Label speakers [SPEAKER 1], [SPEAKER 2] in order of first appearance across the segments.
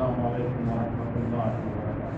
[SPEAKER 1] السلام علیکم ورحمۃ اللہ وبرکاتہ۔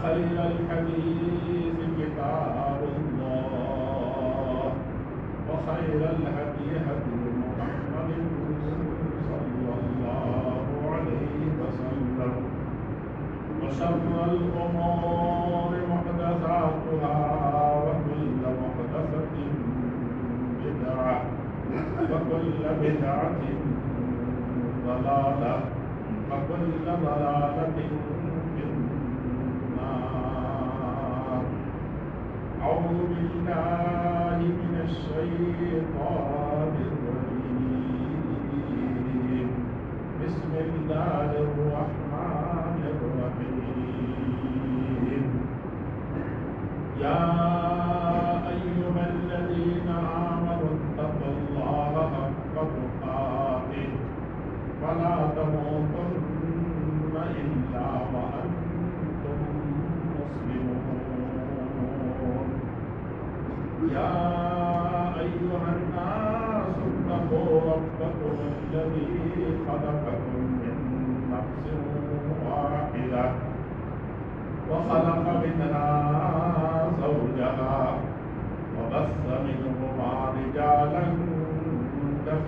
[SPEAKER 1] خير الحديث كتاب الله وخير الهدي هدي محمد صلى الله عليه وسلم وشر الأمور محدثاتها وكل محدثة بدعة وكل بدعة ضلالة وكل ضلالة أعوذ بالله من الشيطان الرجيم بسم الله الرحمن الرحيم يا أيها الذين آمنوا اتقوا الله حق تقاته ولا تموتن إلا وأنتم مسلمون يا أيها الناس اتقوا ربكم الذي خلقكم من نفس واحدة وخلق منها زوجها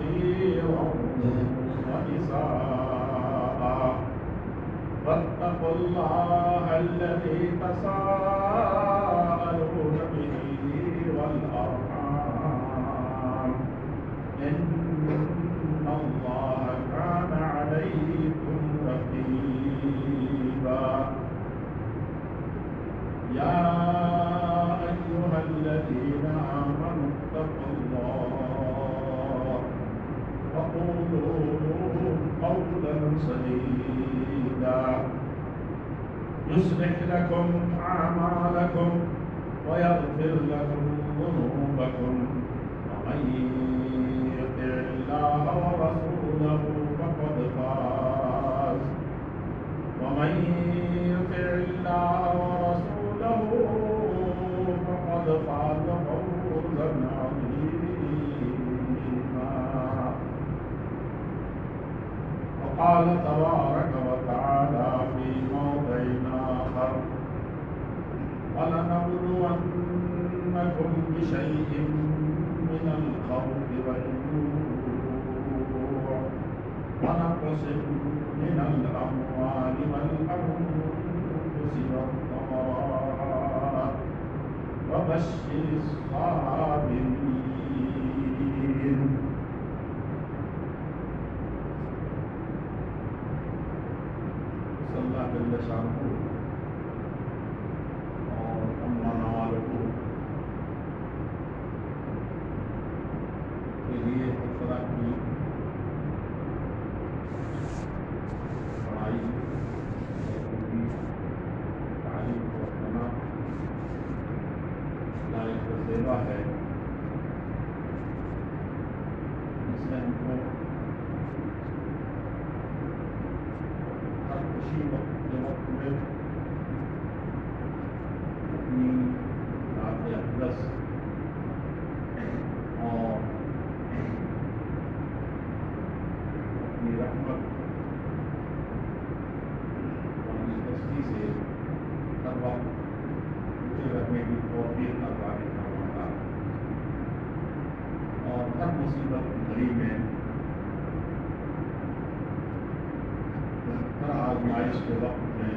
[SPEAKER 1] كثيرا ونساء واتقوا الله الذي تساءلون به والأرحام إن الله كان عليكم رقيبا يا أيها الذين آمنوا اتقوا الله وقولوا قولا سديدا يصلح لكم أعمالكم ويغفر لكم ذنوبكم ومن يطع الله ورسوله فقد فاز ومن يطع الله ورسوله فقد فاز فوزا عظيما وقال تبارك وتعالى في موضع آخر ولنبلونكم بشيء من الخوف والجوع ونقص من الأموال والأنفس والثمرات وبشر الصابرين صلی اللہ علیہ وسلم اور امانا والوں کے لیے حسرہ کی پڑھائی تعلیم کو اپنا لائق سیوا ہے اس میں ہم کو ہر خوشی وقت کے وقت میں اپنی ذات اقدس اور اپنی رحمت سے ہر وقت اٹھے رہنے کی توفیق عطا فرماتا اور ہر مصیبت کی گھڑی میں ہر آزمائش کے وقت میں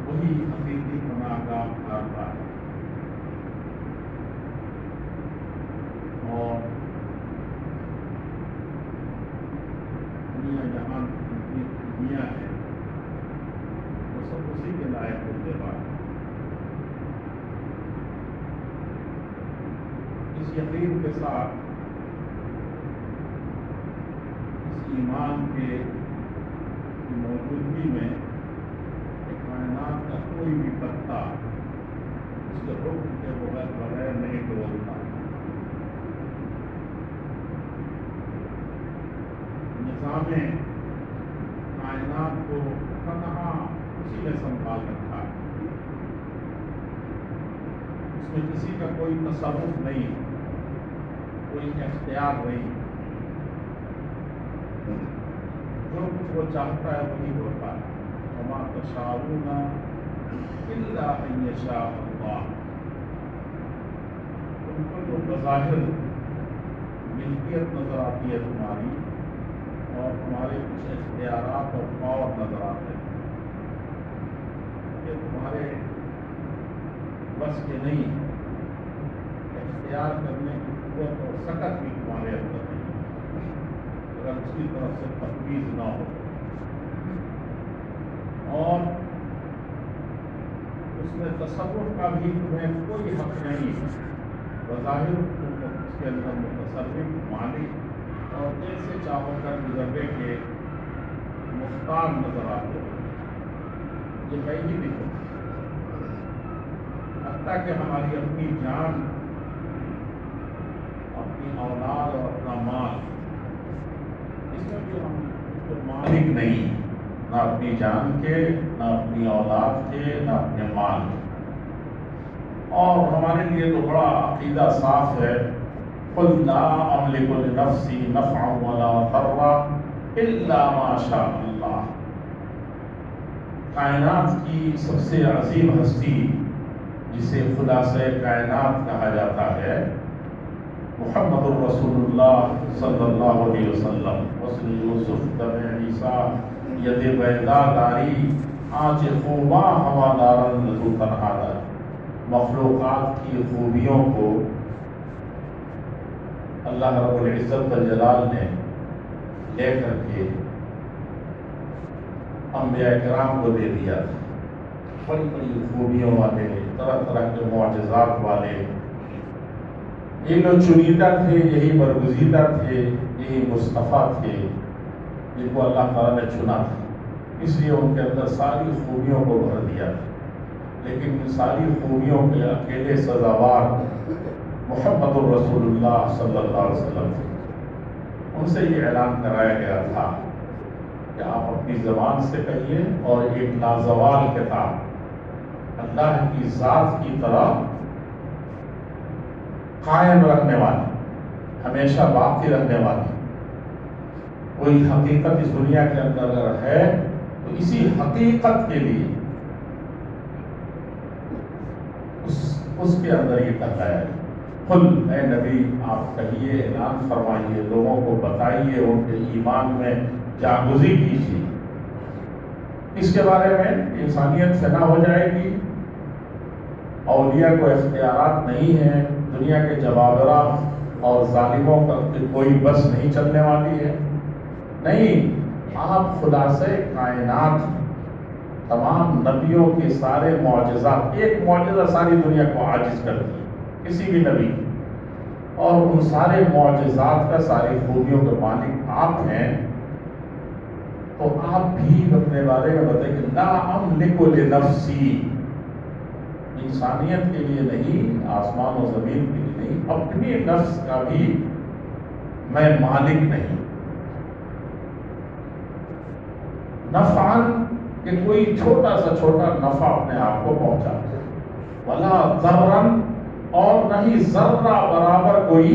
[SPEAKER 1] وہی حقیقی پناہ گاہ ٹھہرتا ہے اور دنیا جہان کی دنیا ہے وہ سب اسی کے لائق ہوتے ہیں اس یقین کے ساتھ اس ایمان کے موجودگی میں کائنات کا کوئی بھی پتا اس کے حکم کے بغیر نہیں ڈولتا نظام کائنات کو تنہا اسی نے سنبھال رکھا ہے اس میں کسی کا کوئی تصرف نہیں کوئی اختیار نہیں جو کچھ وہ چاہتا ہے وہی ہوتا ہے وما تشاءون الا ان یشاء اللہ تم کو جو بظاہر ملکیت نظر آتی ہے تمہاری اور ہمارے کچھ اختیارات اور پاور نظر آتے ہیں کہ تمہارے بس کے نہیں اختیار کرنے کی قوت اور سکت بھی تمہارے اندر نہیں اگر اس کی طرف سے تفویض نہ ہو اور اس میں تصرف کا بھی تمہیں کوئی حق نہیں بظاہر اس کے اندر متصرف مالک اور جیسے چاہو کر گزرنے کے مختار نظر آتے ہیں یہ ہے ہی نہیں حتیٰ کہ ہماری اپنی جان اپنی اولاد اور اپنا مال اس میں بھی ہم تو مالک نہیں نہ اپنی جان کے نہ اپنی اولاد کے نہ اپنے مال اور ہمارے لیے تو بڑا عقیدہ صاف ہے قل لا املک لنفسی نفعا ولا ضرا الا ما شاء اللہ کائنات کی سب سے عظیم ہستی جسے خلاصہ کائنات کہا جاتا ہے محمد الرسول اللہ صلی اللہ علیہ وسلم، غسل یوسف دم عیسیٰ ید بیضا داری آنچ خوباں ہوادارن لدو تنہا در۔ مخلوقات کی خوبیوں کو اللہ رب العزت والجلال نے لے کر کے انبیاء کرام کو دے دیا تھا، بڑی بڑی خوبیوں والے، طرح طرح کے معجزات والے۔ یہ جو چنیدہ تھے، یہی برگزیدہ تھے، یہی مصطفیٰ تھے جن کو اللہ تعالیٰ نے چنا تھا، اس لیے ان کے اندر ساری خوبیوں کو بھر دیا تھا۔ لیکن ان ساری خوبیوں کے اکیلے سزاوار محمد الرسول اللہ صلی اللہ علیہ وسلم تھے۔ ان سے یہ اعلان کرایا گیا تھا کہ آپ اپنی زبان سے کہیے، اور ایک لازوال کتاب اللہ کی ذات کی طرح قائم رکھنے والی، ہمیشہ باقی رہنے والی کوئی حقیقت اس دنیا کے اندر اگر ہے تو اسی حقیقت کے لیے اس کے اندر یہ کہلایا ہے۔ قل، اے نبی آپ کہیے، اعلان فرمائیے، لوگوں کو بتائیے، ان کے ایمان میں جاگزی کیجیے۔ اس کے بارے میں انسانیت فنا ہو جائے گی، اولیاء کو اختیارات نہیں ہیں، دنیا کے جبابرہ اور ظالموں کا کوئی بس نہیں چلنے والی ہے۔ نہیں، آپ خلاصہ کائنات، تمام نبیوں کے سارے معجزات، ایک معجزہ ساری دنیا کو عاجز کرتی ہے کسی بھی نبی، اور ان سارے معجزات کا، ساری خوبیوں کے مالک آپ ہیں۔ تو آپ بھی اپنے بارے میں بتائیں کہ لا املک لنفسی، انسانیت کے لیے نہیں، آسمان و زمین کے لیے نہیں، اپنی نفس کا بھی میں مالک نہیں۔ نفعاً، کہ کوئی چھوٹا سا چھوٹا نفع اپنے آپ کو پہنچا دے، ولا ضرراً، اور نہیں ذرہ برابر کوئی،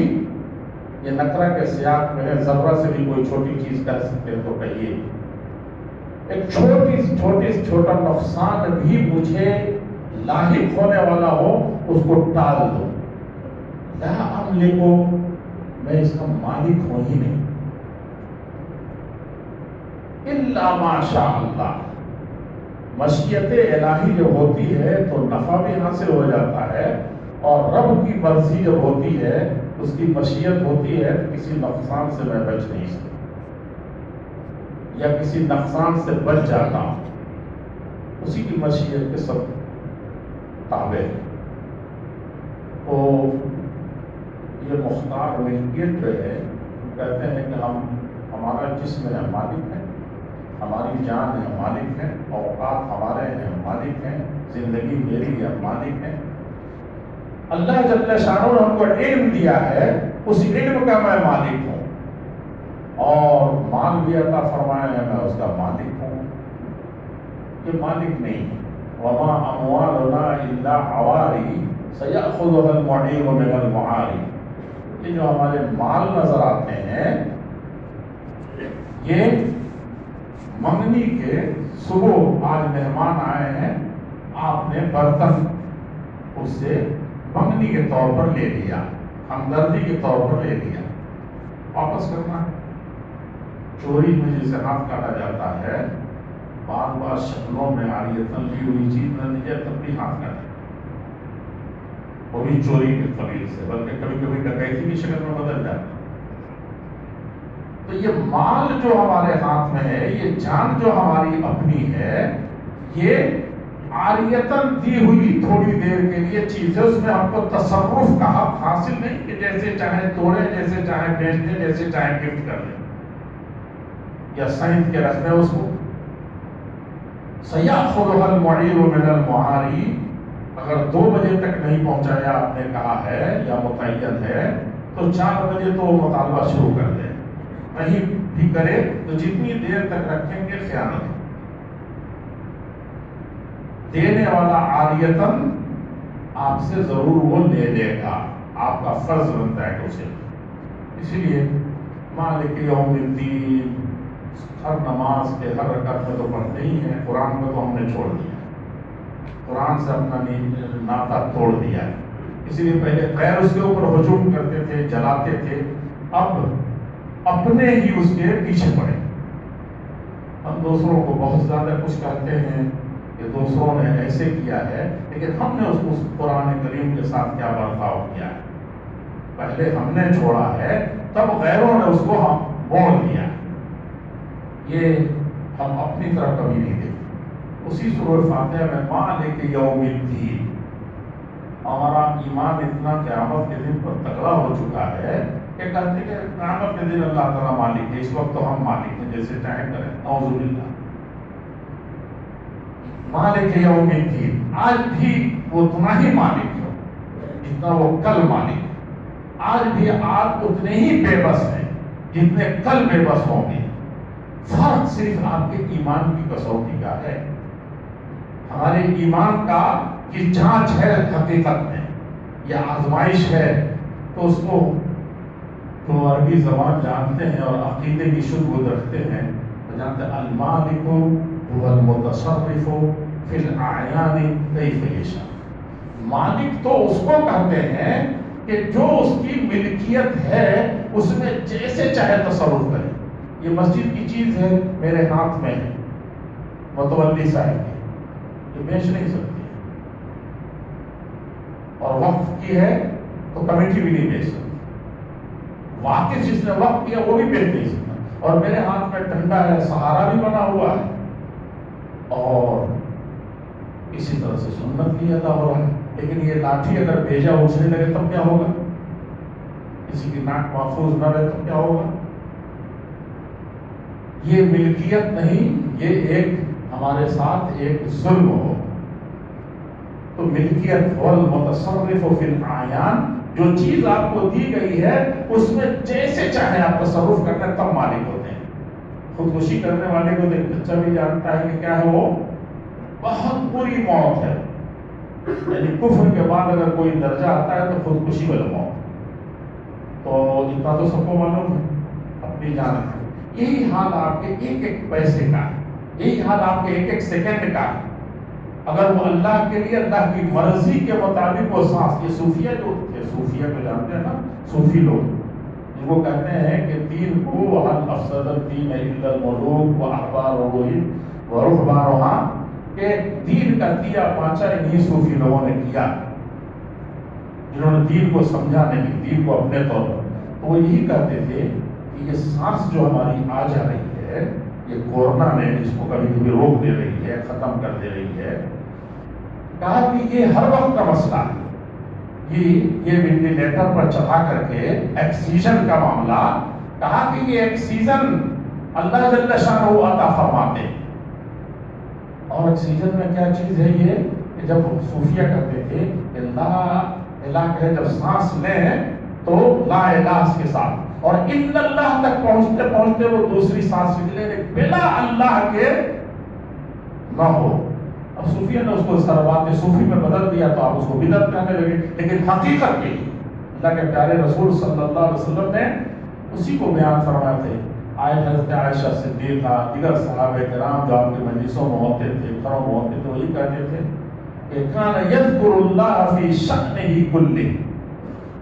[SPEAKER 1] یہ نکرہ کے سیاق میں ہے، ذرہ سے بھی کوئی چھوٹی چیز کہہ سکتے ہیں تو کہیے، ایک چھوٹا نقصان بھی مجھے لاحق ہونے والا ہو، اس کو ٹال دو۔ لا املکو، میں اس کا مالک ہوں ہی نہیں، الا ما شاء اللہ، مشیت الہی جب ہوتی ہے تو نفع بھی حاصل ہو جاتا ہے، اور رب کی مرضی جب ہوتی ہے، اس کی مشیت ہوتی ہے، کسی نقصان سے میں بچ نہیں سکتا، یا کسی نقصان سے بچ جاتا ہوں، اسی کی مشیت کے سب تابع ہے۔ تو یہ مختار ملکیت جو ہے، کہتے ہیں کہ ہمارا جسم ہے، مالک ہے، ہماری جان ہے، مالک ہے، اوقات ہمارے ہیں، مالک ہیں، زندگی میری ہے، مالک ہے۔ اللہ جل شانہ نے ہم کو علم دیا ہے، اس علم کا میں مالک ہوں، اور مال بھی عطا فرمایا ہے، میں اس کا مالک ہوں۔ یہ مالک نہیں ہے۔ وما اموالنا الا عواری سیأخذها المعیر من المعاری، یہ جو ہمارے مال نظر آتے ہیں، یہ منگنی کے صبح آج مہمان آئے ہیں، آپ نے برتن اس سے منگنی کے طور پر لے لیا، ہمدردی کے طور پر لے لیا، واپس کرنا ہے۔ چوری میں جسے ہاتھ کاٹا جاتا ہے، بار بار شکلوں میں عاریتاً لی ہوئی چیز نہ دی جائے تب بھی ہاتھ کاٹے، وہ بھی چوری کے قبیل سے، بلکہ کبھی کبھی ڈکیتی کی شکل میں بدل جاتا ہے۔ تو یہ مال جو ہمارے ہاتھ میں ہے، یہ جان جو ہماری اپنی ہے، یہ عاریتاً دی ہوئی تھوڑی دیر کے لیے چیز ہے، اس میں ہم کو تصرف کا حق حاصل نہیں کہ جیسے چاہے توڑیں، جیسے چاہے بیچ دیں، جیسے چاہے گفٹ کر دیں یا سائن کے رکھ دیں اس کو۔ سیأخذها المعیر من المعاری، اگر 2 بجے تک نہیں پہنچایا آپ نے کہا ہے یا متعین ہے، تو 4 بجے تو مطالبہ شروع کر دیں، نہیں بھی کرے تو جتنی دیر تک رکھیں گے خیانت ہے۔ دینے والا عاریتاً آپ سے ضرور وہ لے لے گا، آپ کا فرض بنتا ہے کہ اسے، اسی لیے مالک یوم الدین ہر نماز کے ہر رکعت میں تو پڑھتے ہی ہیں، قرآن میں تو ہم نے چھوڑ دیا، قرآن سے اپنا ناطہ توڑ دیا ہے، اسی لیے پہلے غیر اس کے اوپر ہجوم کرتے تھے، جلاتے تھے، اب اپنے ہی اس کے پیچھے پڑے۔ ہم دوسروں کو بہت زیادہ کچھ کہتے ہیں کہ دوسروں نے ایسے کیا ہے، لیکن ہم نے اس قرآن کریم کے ساتھ کیا برتاؤ کیا ہے؟ پہلے ہم نے چھوڑا ہے، تب غیروں نے اس کو ہم موڑ دیا۔ یہ ہم اپنی طرف کبھی نہیں دیکھتے۔ اسی سورہ فاتحہ میں مالک یوم الدین، ہمارا ایمان اتنا قیامت کے دن پر تگڑا ہو چکا ہے کہ کہتے ہیں کہ قیامت کے دن اللہ تعالیٰ مالک ہے، اس وقت تو ہم مالک ہیں، جیسے چاہیں کریں، اعوذ باللہ۔ مالک یوم الدین، آج بھی وہ اتنا ہی مالک ہے جتنا وہ کل مالک ہے۔ آج بھی آپ اتنے ہی بے بس ہیں جتنے کل بے بس ہوں گے۔ فرق صرف آپ کے ایمان کی کسوٹی کا ہے۔ ہمارے ایمان کا یہ جانچ ہے حقیقت میں، یہ آزمائش ہے، تو اس کو جو عربی زبان جانتے ہیں اور عقیدے کی شدھ رکھتے ہیں وہ جانتے ہیں المالک هو المتصرف فی الاعیان کیف یشاء۔ مالک تو اس کو کہتے ہیں کہ جو اس کی ملکیت ہے اس میں جیسے چاہے تصرف کرے۔ یہ مسجد کی چیز ہے، میرے ہاتھ میں ہے، متولی صاحب کی، یہ بیچ نہیں سکتی، اور وقف کی ہے تو کمیٹی بھی نہیں بیچ سکتی، واقف جس نے وقف کیا وہ بھی بیچ نہیں سکتا۔ اور میرے ہاتھ میں ڈنڈا ہے، سہارا بھی بنا ہوا ہے، اور اسی طرح سے سنت بھی ادا ہو رہا ہے، لیکن یہ لاٹھی اگر بیجا اچھنے لگے تب کیا ہوگا؟ کسی کی ناک محفوظ نہ رہے تو کیا ہوگا؟ یہ ملکیت نہیں، یہ ایک ہمارے ساتھ ایک ظلم ہو۔ تو ملکیت والمتصرف فی الاعیان، جو چیز آپ کو دی گئی ہے اس میں جیسے چاہے آپ تصرف کرنا، تب مالک ہوتے ہیں۔ خودکشی کرنے والے کو دیکھ بچہ بھی جانتا ہے کہ کیا ہے، وہ بہت بری موت ہے، یعنی کفر کے بعد اگر کوئی درجہ آتا ہے تو خودکشی والا موت۔ تو اتنا تو سب کو معلوم ہے، اپنی جان ہے۔ یہی حال آپ کے ایک ایک پیسے کا ہے، یہی حال آپ کے ایک ایک سیکنڈ کا ہے۔ اگر وہ اللہ کے لیے، اللہ کی مرضی کے مطابق وہ سانس، یہ صوفیہ جو تھے، صوفیہ کو جانتے ہیں نا، صوفی لوگ جن کو کہتے ہیں کہ دین کو حل افسد الدین الا الملوک و احبار و رہبانہا، کہ دین کا دیا پانچا انہی صوفی لوگوں نے کیا جنہوں نے دین کو سمجھا نہیں، دین کو اپنے طور پر۔ تو وہ یہی کہتے تھے کہ یہ سانس جو ہماری آ جا رہی ہے، یہ کورونا نے جس کو کبھی کبھی روک دے رہی ہے، ختم کر دے رہی ہے، کہا کہ یہ ہر وقت کا مسئلہ ہے۔ یہ وینٹیلیٹر پر چڑھا کر کے آکسیجن کا معاملہ، کہا کہ یہ آکسیجن اللہ جل شانہ عطا فرماتے ہیں۔ اور آکسیجن میں کیا چیز ہے یہ کہ جب صوفیہ کرتے تھے کہ لا الہ کہے جب سانس لیں تو لا الہ کے ساتھ، اور ان اللہ تک پہنچتے پہنچتے وہ دوسری سانس نکلے بلا اللہ کے نہ ہو۔ اب صوفیہ نے اس کو سروات صوفی میں بدل دیا تو آپ اس کو بدعت کہنے لگے، لیکن حقیقت یہی اللہ کے پیارے رسول صلی اللہ علیہ وسلم نے اسی کو بیان فرمایا تھے۔ آئے حضرت عائشہ صدیقہ، دیگر صحابہ کرام جو آپ کے مجلسوں میں ہوتے تھے، گھروں میں ہوتے تھے، وہی کہتے تھے کہ کان یذکر اللہ فی شأنہ کلہ،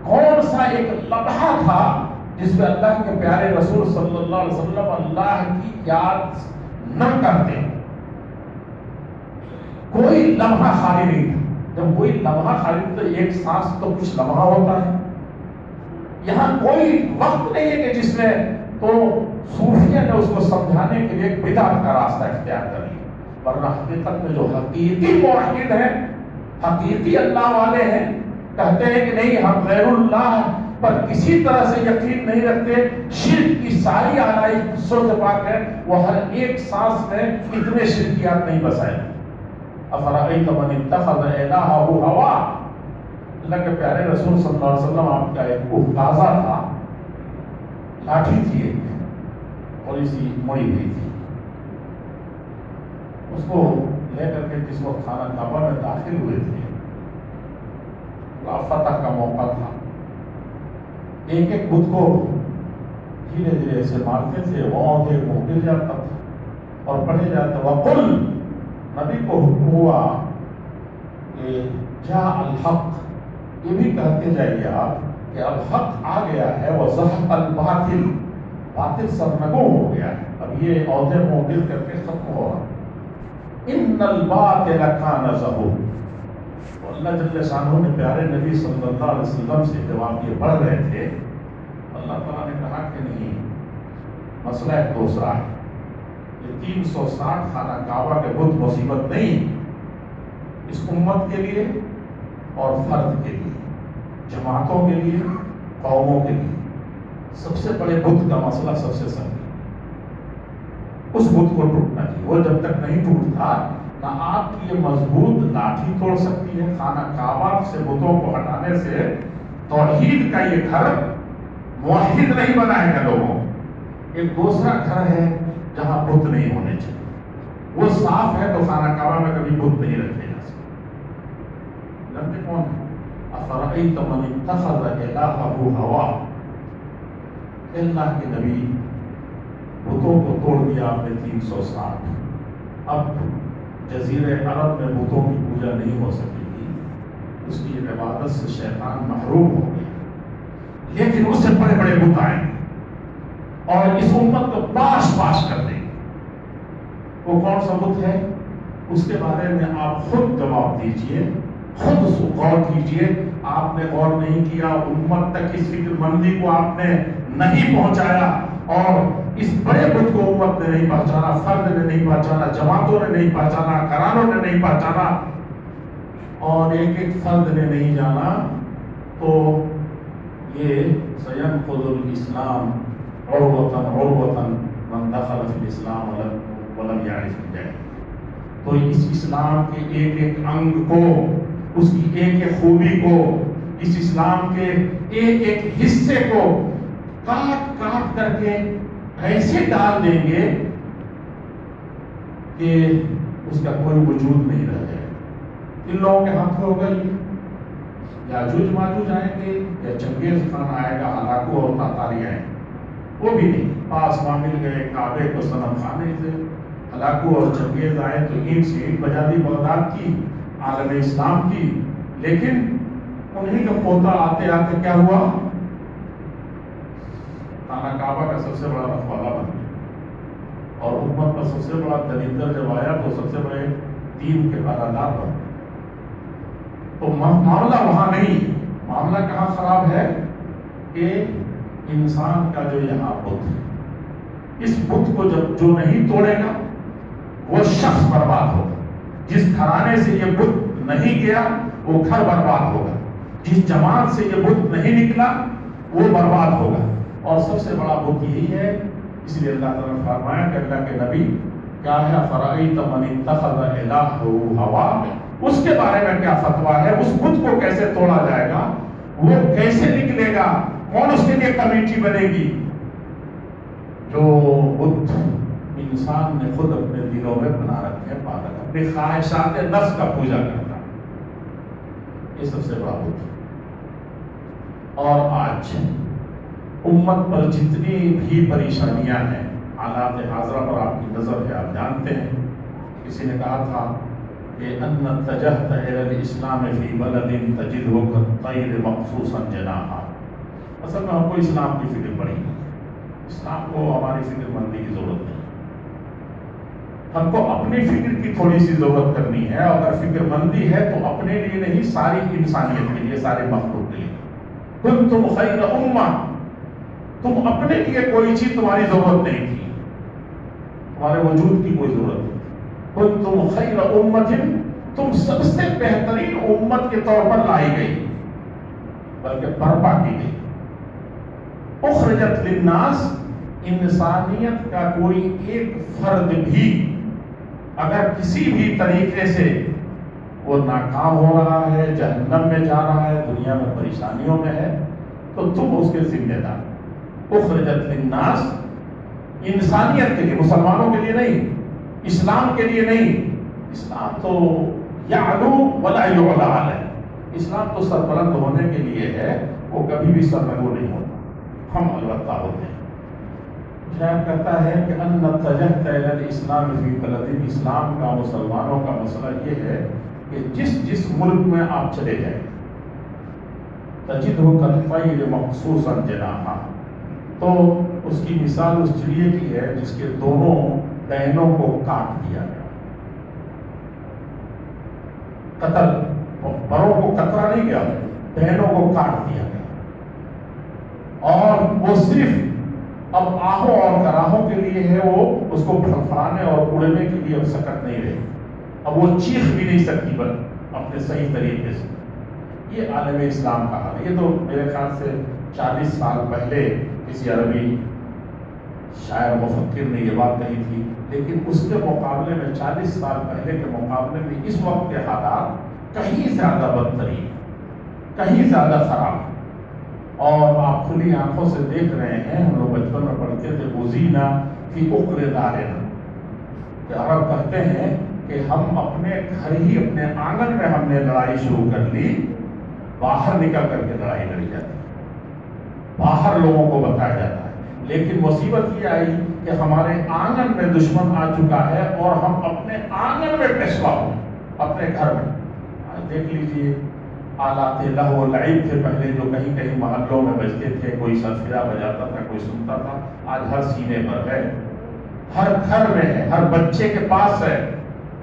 [SPEAKER 1] کون سا ایک لمحہ تھا جس میں اللہ کے پیارے رسول صلی اللہ علیہ وسلم اللہ کی یاد نہ کرتے؟ کوئی لمحہ خالی نہیں تھا۔ جب کوئی لمحہ خالی تو ایک سانس تو کچھ لمحہ ہوتا ہے، یہاں کوئی وقت نہیں ہے کہ جس میں، تو صوفیہ نے اس کو سمجھانے کے لیے بدعت کا راستہ اختیار کر لیا، ورنہ حقیقت میں جو حقیقی موحد ہیں، حقیقی اللہ والے ہیں، کہتے ہیں کہ نہیں ہم غیر اللہ پر کسی طرح سے یقین نہیں رکھتے، شرک کی ساری آلائی سورۃ پاک ہے، وہ ہر ایک سانس میں اتنے شرکیات نہیں بسائے۔ افرأیت من اتخذ الہہ ہوا، اللہ کے پیارے رسول صلی اللہ علیہ وسلم آپ کا ایک احتاظہ تھا، لاٹھی تھی ایک تھوڑی سی مڑی ہوئی تھی، اس کو لے کر کے جس وقت خانہ کعبہ میں داخل ہوئے تھے، فتح کا موقع تھا، ایک ایک بت کو دھیرے دھیرے سے مارتے تھے، وہ گر جاتا تھا اور پڑھے جاتے وَقُلْ، نبی کو حکم ہوا کہ جاء الحق، یہ بھی کہتے جائیے آپ کہ اب حق آ گیا ہے، وَزَحَقَ الْبَاطِلُ، باطل سرنگوں ہو گیا ہے، اب یہ عہدے موجود کر کے ختم ہو رہا۔ اِنَّ الْبَاطِلَ كَانَ زَهُوقًا، تو اللہ جل شانہ نے پیارے نبی صلی اللہ علیہ وسلم سے جب آپ یہ پڑھ رہے تھے، اللہ تعالیٰ نے کہا کہ نہیں، مسئلہ ایک دوسرا ہے، یہ 360 خانہ کعبہ کے بت مصیبت نہیں اس امت کے لیے اور فرد کے لیے، جماعتوں کے لیے، قوموں کے لیے سب سے بڑے بت کا مسئلہ سب سے سخت، اس بت کو ٹوٹنا چاہیے۔ وہ جب تک نہیں ٹوٹتا نہ آپ کی یہ مضبوط لاٹھی توڑ سکتی ہے، خانہ کعبہ سے بتوں کو ہٹانے سے توحید کا یہ گھر موحد نہیں بنائے گا لوگوں، ایک دوسرا گھر ہے جہاں بت نہیں ہونے چاہیے، وہ صاف ہے تو خانہ کعبہ میں کبھی بت نہیں رکھے جا سکتے۔ جانتے کون ہے؟ افرأیت من اتخذ الہہ ہواہ، اللہ کے نبی بتوں کو توڑ دیا آپ نے 360، اب جزیرہ عرب میں بتوں کی پوجا نہیں ہو سکے گی، اس کی عبادت سے شیطان محروم ہو گیا، لیکن اس سے بڑے بڑے بت آئیں اور اس امت کو پاش کر دیں۔ وہ کون سا بت ہے؟ اس کے بارے میں آپ خود جواب دیجئے، خود غور کیجئے۔ آپ نے غور نہیں کیا، امت تک اس فکر مندی کو آپ نے نہیں پہنچایا، اور اس بڑے بت کو امت نے نہیں پہچانا، فرد نے نہیں پہچانا، جماعتوں نے نہیں پہچانا، گھرانوں نے نہیں پہچانا، اور ایک ایک فرد نے نہیں جانا، تو یہ سینقض الاسلام عروۃً عروۃً من دخل فی الاسلام ولم یعرف الجاہل، تو اس اسلام کے ایک ایک انگ کو، اس کی ایک ایک خوبی کو، اس اسلام کے ایک ایک حصے کو کاٹ کاٹ کر کے ایسے ڈال دیں گے کہ اس کا کوئی وجود نہیں رہ جائے۔ ان لوگوں کے ہاتھ میں ہوگا یہ، یاجوج ماجوج آئیں گے یا چنگیز خان آئے گا، ہلاکو اور تاتاری آئیں گے، وہ بھی نہیں، پاس وہاں مل گئے کعبے کو صنم خانے سے، ہلاکو اور چنگیز آئے تو اینٹ سے اینٹ بجا دی بغداد کی، عالم اسلام کی، لیکن انہیں کا پوتا آتے آتے کیا ہوا؟ خانہ کعبہ کا سب سے بڑا رکھوالا بن گیا، اور امت کا سب سے بڑا دلیندر جب آیا تو سب سے بڑے دین کے پہرادار بن گئے۔ تو معاملہ وہاں نہیں، معاملہ کہاں خراب ہے کہ انسان کا جو یہاں بت ہے، اس بت کو جو نہیں توڑے گا وہ شخص برباد ہوگا، جس گھرانے سے یہ بت نہیں گیا وہ گھر برباد ہوگا، جس جماعت سے یہ بت نہیں نکلا وہ برباد ہوگا، اور سب سے بڑا بت یہی ہے۔ اس لیے اللہ تعالیٰ نے فرمایا کہ اللہ کے نبی کیا ہے، افرأیت من اتخذ الہہ ہواہ، اس کے بارے میں کیا فتویٰ ہے، اس بت کو کیسے توڑا جائے گا، وہ کیسے نکلے گا، کون اس کے لیے کمیٹی بنے گی؟ جو بت انسان نے خود اپنے دلوں میں بنا رکھے ہیں، پالا، اپنی خواہشات نفس کا پوجا کرتا ہے، یہ سب سے بڑا بت۔ اور آج امت پر جتنی بھی پریشانیاں ہیں، حالات حاضرہ پر آپ کی نظر ہے، آپ جانتے ہیں، کسی نے کہا تھا کہ ان اتجہت الی الاسلام فی بلد تجدہ کالطیر مقصوصا جناحا، اصل میں ہم کو اسلام کی فکر پڑی، اسلام کو ہماری فکر مندی کی ضرورت نہیں، ہم کو اپنی فکر کی تھوڑی سی ضرورت کرنی ہے، اگر فکر مندی ہے تو اپنے لیے نہیں، ساری انسانیت کے لیے، سارے مخلوق کے لیے۔ کنتم خیر امہ، تم اپنے لیے کوئی چیز تمہاری ضرورت نہیں تھی، تمہارے وجود کی کوئی ضرورت نہیں، کنتم خیر امۃ، تم سب سے بہترین امت کے طور پر لائی گئی، بلکہ برپا کی گئی۔ اخرجت للناس، انسانیت کا کوئی ایک فرد بھی اگر کسی بھی طریقے سے وہ ناکام ہو رہا ہے، جہنم میں جا رہا ہے، دنیا میں پریشانیوں میں ہے، تو تم اس کے ذمہ دار۔ اخرجت للناس، انسانیت کے لیے، مسلمانوں کے لیے نہیں، اسلام کے لیے نہیں، اسلام تو یعلو ولا یعلی علیہ، اسلام تو سربلند ہونے کے لیے ہے، وہ کبھی بھی سرنگو نہیں ہوتا، ہم البتہ ہوتے ہیں۔ شاید کہتا ہے کہ ان اتجہت الی الاسلام فی بلد، اسلام کا، مسلمانوں کا مسئلہ یہ ہے کہ جس ملک میں آپ چلے جائیں، تجدہ کالطیر مقصوصا جناحا، تو اس کی مثال اس چڑیے کی ہے جس کے دونوں ڈینوں کو کاٹ دیا گیا. قتل، پروں کو کترا نہیں گیا، ڈینوں کو کاٹ دیا گیا. اور وہ صرف اب آہوں اور کراہوں کے لیے ہے، وہ اس کو پھڑپھڑانے اور اڑنے کے لیے اب سکت نہیں رہی. اب وہ چیخ بھی نہیں سکتی بس اپنے صحیح طریقے سے. یہ عالم اسلام کا حال ہے. یہ تو میرے خیال سے 40 سال پہلے کسی عربی شاعر مفکر نے یہ بات کہی تھی، لیکن اس کے مقابلے میں 40 سال پہلے کے مقابلے میں اس وقت کے حالات کہیں زیادہ بدترین، کہیں زیادہ خراب. اور آپ کھلی آنکھوں سے دیکھ رہے ہیں، ہم لوگ بچپن میں پڑھتے تھے غزینا فی عقر دارنا، کہ عرب کہتے ہیں کہ ہم اپنے گھر ہی اپنے آنگن میں ہم نے لڑائی شروع کر لی، باہر نکل کر کے لڑائی لڑی جاتی، باہر لوگوں کو بتایا جاتا ہے. لیکن مصیبت یہ آئی کہ ہمارے آنگن میں دشمن آ چکا ہے اور ہم اپنے آنگن میں پیشوا ہوں، اپنے گھر میں. آج دیکھ لیجیے آلات لہو و لعب تھے پہلے جو کہیں کہیں محلوں میں بجتے تھے، کوئی سلسلہ بجاتا تھا، کوئی سنتا تھا. آج ہر سینے پر ہے، ہر گھر میں ہے، ہر بچے کے پاس ہے.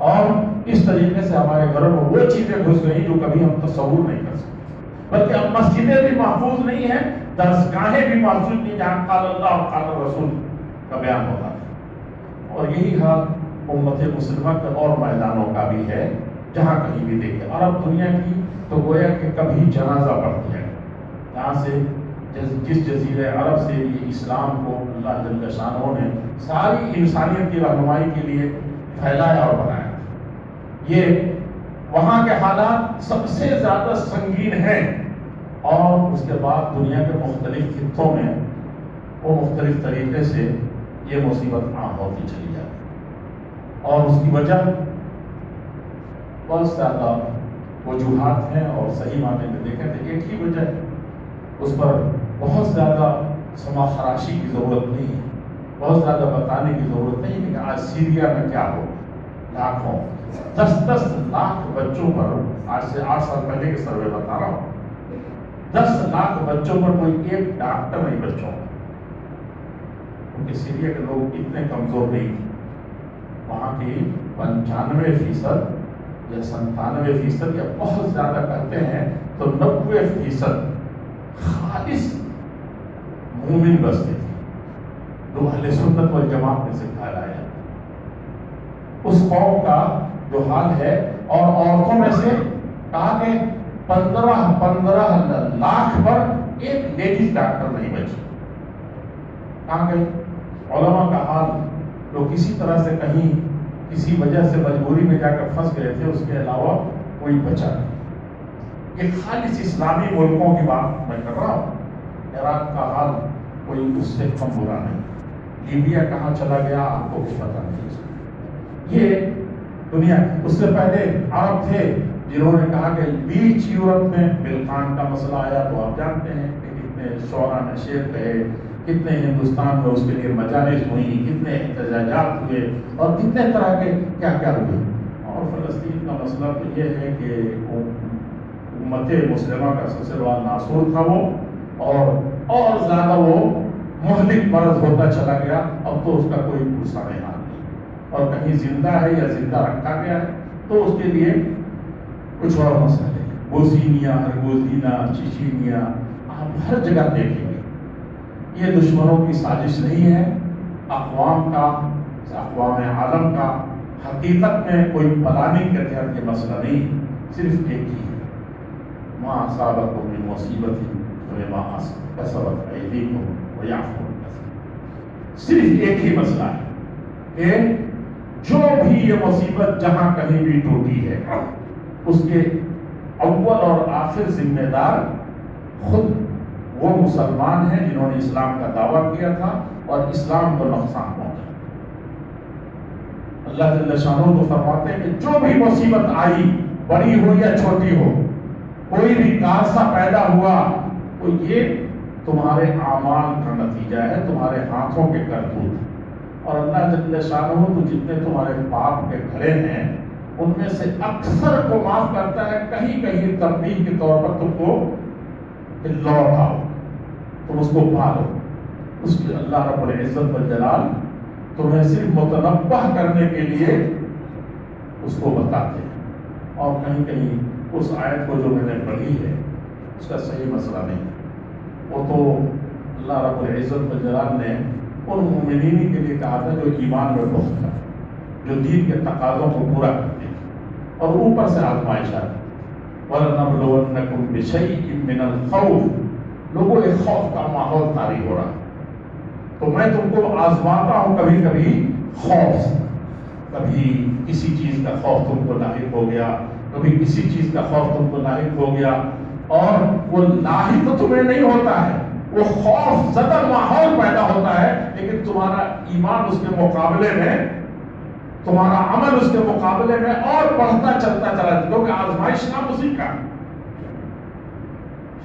[SPEAKER 1] اور اس طریقے سے ہمارے گھروں میں وہ چیزیں گھس گئی جو کبھی ہم تصور نہیں کر سکتے. بلکہ اب مسجدیں بھی محفوظ نہیں ہیں، درسگاہیں بھی محفوظ نہیں جہاں قال اللہ اور قال رسول کا بیان ہوتا ہے. اور یہی حال امت مسلمہ کے اور میدانوں کا بھی ہے، جہاں کہیں بھی دیکھیں. عرب دنیا کی تو گویا کہ کبھی جنازہ پڑھ دیا گیا. یہاں سے جس جزیرے عرب سے یہ اسلام کو اللہ جل شانہ نے ساری انسانیت کی رہنمائی کے لیے پھیلایا اور بنایا، یہ وہاں کے حالات سب سے زیادہ سنگین ہیں. اور اس کے بعد دنیا کے مختلف خطوں میں وہ مختلف طریقے سے یہ مصیبت عام ہوتی چلی جاتی. اور اس کی وجہ بہت زیادہ وجوہات ہیں، اور صحیح معنی میں دیکھیں تو ایک ہی وجہ ہے. اس پر بہت زیادہ سما خراشی کی ضرورت نہیں ہے، بہت زیادہ بتانے کی ضرورت نہیں ہے کہ آج سیریا میں کیا ہو. لاکھوں 10 لاکھ بچوں پر، آج سے 8 سال پہلے کے سروے بتا رہا ہوں، 10 لاکھ بچوں پر کوئی ایک ڈاکٹر نہیں بچوں، کیونکہ سیریا کے لوگ اتنے کمزور نہیں تھے. وہاں کی 95% یا 97% یا بہت زیادہ کہتے ہیں تو 90% خالص مومن بستے تھے جو اہل سنت والجماعت میں سے کہلایا جاتا. اس قوم کا جو حال ہے، اور عورتوں میں سے کہا کہ 15 لاکھ پر ایک لیڈیز ڈاکٹر نہیں بچی. کہاں گئے علماء کا حال جو کسی طرح سے کہیں کسی وجہ سے مجبوری میں جا کر پھنس گئے تھے، اس کے علاوہ کوئی بچا نہیں. یہ خالص اسلامی ملکوں کی بات میں کر رہا ہوں. عراق کا حال کوئی اس سے کم برا نہیں. لیبیا کہاں چلا گیا آپ کو بھی پتہ نہیں. یہ دنیا، اس سے پہلے عرب تھے جنہوں نے کہا کہ بیچ یورپ میں بلقان کا مسئلہ آیا، تو آپ جانتے ہیں کہ کتنے شعراء نے شعر کہے، کتنے ہندوستان میں اس کے لیے مجالس ہوئی، کتنے احتجاجات ہوئے، اور کتنے طرح کے کیا کیا ہوئے. اور فلسطین کا مسئلہ تو یہ ہے کہ امت مسلمہ کا سب سے بڑا ناصور تھا وہ، اور زیادہ وہ مہلک مرض ہوتا چلا گیا. اب تو اس کا کوئی پرسہ نہیں حال نہیں، اور کہیں زندہ ہے یا زندہ رکھا گیا ہے تو اس کے لیے کچھ اور مسئلہ ہے. بوسنیا، ہرگوزینا، چیچینیا، آپ ہر جگہ دیکھیں گے یہ دشمنوں کی سازش نہیں ہے، اقوام کا، اقوام عالم کا. حقیقت میں کوئی پلاننگ کے تحت یہ مسئلہ نہیں، صرف ایک ہی ہے، ما اصابکم من مصیبت فبما کسبت ایدیکم ویعفو عن کثیر. صرف ایک ہی مسئلہ ہے کہ جو بھی یہ مصیبت جہاں کہیں بھی ٹوٹی ہے، اس کے اول اور آخر ذمہ دار خود وہ مسلمان ہیں جنہوں نے اسلام کا دعویٰ کیا تھا اور اسلام کو نقصان پہنچا. اللہ جل شانہ تو فرماتے ہیں کہ جو بھی مصیبت آئی، بڑی ہو یا چھوٹی ہو، کوئی بھی کارثہ پیدا ہوا، تو یہ تمہارے اعمال کا نتیجہ ہے، تمہارے ہاتھوں کے کرتوت. اور اللہ جل شانہ تو جتنے تمہارے پاپ کے گھرے ہیں ان میں سے اکثر کو معاف کرتا ہے، کہیں کہیں تنبیہ کے طور پر تم کو کہ لوٹ آؤ، تم اس کو پالو. اس کی اللہ رب العزت والجلال تمہیں صرف متنبہ کرنے کے لیے اس کو بتاتے ہیں. اور کہیں کہیں اس آیت کو جو میں نے پڑھی ہے اس کا صحیح مسئلہ نہیں. وہ تو اللہ رب العزت والجلال نے ان مومنین کے لیے کہا تھا جو ایمان میں پختہ ہے، جو دین کے تقاضوں کو پورا کرتے ہیں، اور اوپر سے آزمائشات. وَلَنَبْلُوَنَّكُمْ بِشَيْءٍ مِّنَ الْخَوْفِ، لوگوں ایک خوف کا ماحول طاری ہو رہا، تو میں تم کو آزماتا ہوں کبھی کبھی خوف سے. کبھی کسی چیز کا خوف تم کو لاحق ہو گیا، کبھی کسی چیز کا خوف تم کو لاحق ہو گیا، اور وہ لاحق تو تمہیں نہیں ہوتا ہے، وہ خوف زدہ ماحول پیدا ہوتا ہے، لیکن تمہارا ایمان اس کے مقابلے میں، تمہارا عمل اس کے مقابلے میں اور بڑھتا چلتا چلا جاتا، کیونکہ آزمائش نام اسی کا.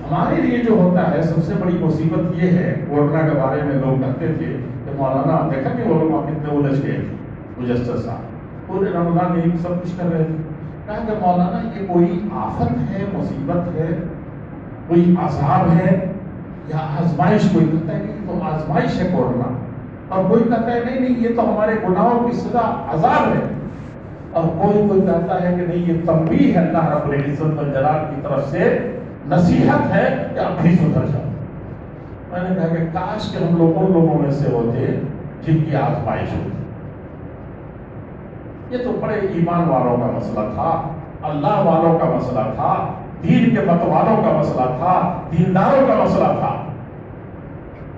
[SPEAKER 1] ہمارے لیے جو ہوتا ہے سب سے بڑی مصیبت یہ ہے، کورونا کے بارے میں لوگ کہتے تھے کہ مولانا دیکھا کہ وہ لوگ کتنے الجھ گئے تھے، مجسر صاحب پورے رمضان میں سب کچھ کر رہے تھے. کہا کہ مولانا یہ کوئی آفت ہے، مصیبت ہے، کوئی عذاب ہے یا آزمائش؟ کوئی کہتا ہے کہ یہ تو آزمائش ہے کورونا، اور کوئی کہتا ہے نہیں نہیں یہ تو ہمارے گناہوں کی سزا عذاب ہے، اور کوئی کہتا ہے کہ نہیں یہ تنبیہ ہے اللہ رب العزت والجلال کی طرف سے، نصیحت ہے کہ اب بھی سدھر جاؤ. میں نے کہا کہ کاش کہ ہم لوگوں میں سے ہوتے جن کی آزمائش ہوتی. یہ تو بڑے ایمان والوں کا مسئلہ تھا، اللہ والوں کا مسئلہ تھا، دین کے مت والوں کا مسئلہ تھا، دینداروں کا مسئلہ تھا.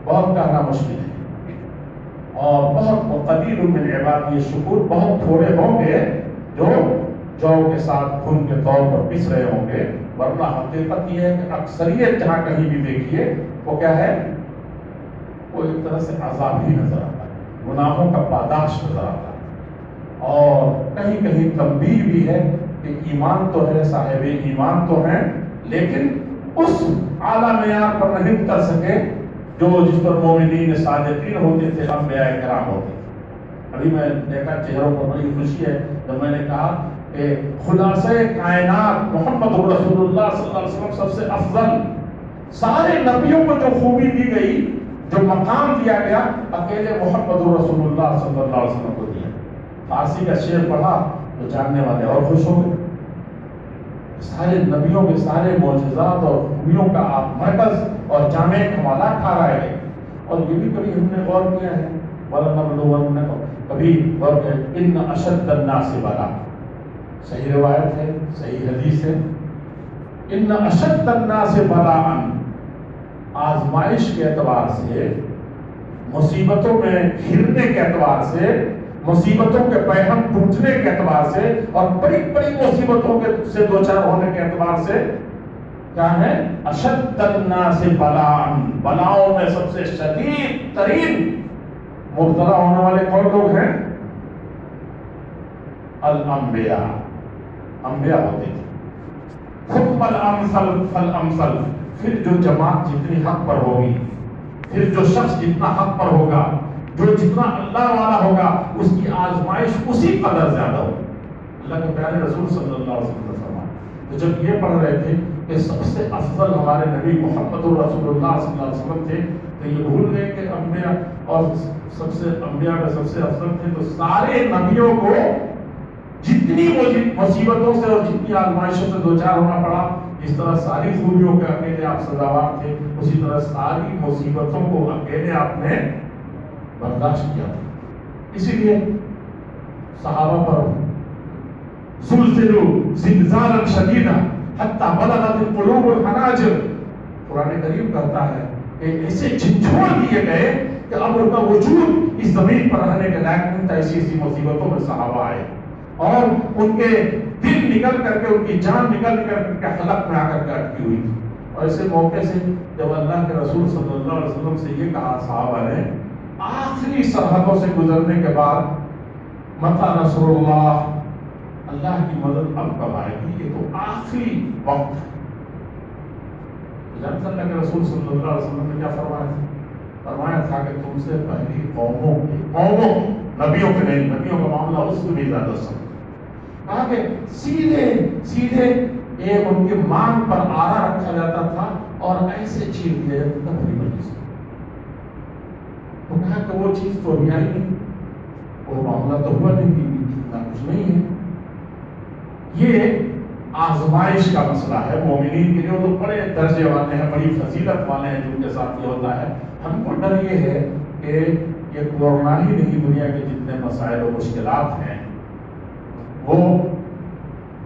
[SPEAKER 1] بہت کہنا مشکل ہے، اور بہت قلیل من عبادی الشکور، بہت تھوڑے ہوں گے جو جو کے ساتھ خون کے طور پر پس رہے ہوں گے. ورنہ حقیقت یہ ہے کہ اکثریت جہاں کہیں بھی دیکھیے وہ کیا ہے، وہ ایک طرح سے عذاب ہی نظر آتا ہے، گناہوں کا پاداش نظر آتا ہے. اور کہیں کہیں تنبیہ بھی ہے کہ ایمان تو ہے، صاحب ایمان تو ہیں، لیکن اس اعلیٰ معیار پر نہیں اتر سکے جو جس پر مومنین صادقین ہوتے تھے، انبیاء کرام ہوتے تھے. ابھی میں دیکھا چہروں پر بڑی خوشی ہے جب میں نے کہا کہ خلاصہ کائنات محمد رسول اللہ صلی اللہ علیہ وسلم سب سے افضل. سارے نبیوں کو جو خوبی دی گئی، جو مقام دیا گیا، اکیلے محمد رسول اللہ صلی اللہ علیہ وسلم کو دیا. فارسی کا شعر پڑھا تو جاننے والے اور خوش ہو گئے. سارے نبیوں کے سارے معجزات اور خوبیوں کا آپ مرکز اور جامع کمالات کھا رہے ہیں. اور یہ بھی کبھی ہم نے غور کیا ہے، کبھی غور کیا ان اشد الناس بلا، صحیح روایت ہے، صحیح حدیث ہے، ان اشد الناس بلاء، آزمائش کے اعتبار سے، مصیبتوں میں گھرنے کے اعتبار سے، مصیبتوں کے پیہم ٹوٹنے کے اعتبار سے، اور بڑی بڑی مصیبتوں کے سے دوچار ہونے کے اعتبار سے کیا ہے، اشد الناس بلاء، بلاؤں میں سب سے شدید ترین مبتلا ہونے والے کون لوگ ہیں؟ الانبیاء، انبیاء ہوتے تھے. ثم الامثل فالامثل، پھر جو جماعت جتنی حق پر ہوگی، پھر جو شخص جتنا حق پر ہوگا، جو جتنا اللہ والا ہوگا، اس کی آزمائش اسی قدر زیادہ ہوگی. اللہ کے پیارے رسول صلی اللہ علیہ وسلم نے فرمایا. تو جب یہ پڑھ رہے تھے کہ سب سے افضل ہمارے نبی محمد رسول اللہ صلی اللہ علیہ وسلم تھے، تو یہ بھول گئے کہ انبیاء اور سب سے انبیاء میں سب سے افضل تھے. تو سارے نبیوں کو جتنی مصیبتوں سے اور جتنی آزمائشوں سے دوچار ہونا پڑا، اس طرح ساری خوبیوں کے اکیلے آپ سزاوار تھے، اسی طرح ساری مصیبتوں کو اکیلے آپ نے برداشت کیا تھا. اسی لیے صحابہ پر زلزلوا زلزالا شدیدا حتی بلغت القلوب الحناجر، قرآن کریم کہتا ہے کہ ایسے جھنجھوڑ دیے گئے کہ اب ان کا وجود اس زمین پر رہنے کے لائق نہیں تھا. ایسی مصیبتوں میں صحابہ آئے، اور ان کے دل نکل کر کے، ان کی جان نکل کر کے حلق میں آ کر کے اٹکی ہوئی تھی. اور ایسے موقع سے جب اللہ کے رسول صلی اللہ علیہ وسلم سے یہ کہا صحابہ نے، آخری سرحدوں سے گزرنے کے بعد، متی نصر اللہ، اللہ کی مدد اب کب آئے گی، یہ تو آخری وقت ہے. جب اللہ کے رسول صلی اللہ علیہ وسلم نے کیا فرمایا تھا؟ فرمایا تھا کہ تم سے پہلی قوموں نبیوں کے نہیں، نبیوں کا معاملہ اس کو بھی زیادہ سخت. کہا کہ سیدھے ایک ان کے مانگ پر آرا رکھا جاتا تھا
[SPEAKER 2] اور ایسے چھین لیا جاتا بڑی بڑی سے. تو کہا کہ وہ چیز تو ابھی آئی نہیں, وہ معاملہ تو ہوا نہیں, اتنا کچھ نہیں ہے. یہ آزمائش کا مسئلہ ہے مومنین کے لیے. وہ تو بڑے درجے والے ہیں, بڑی فضیلت والے ہیں جن کے ساتھ یہ ہوتا ہے. ہم کو ڈر یہ ہے کہ یہ کورونا ہی نہیں, دنیا کے جتنے مسائل و مشکلات ہیں وہ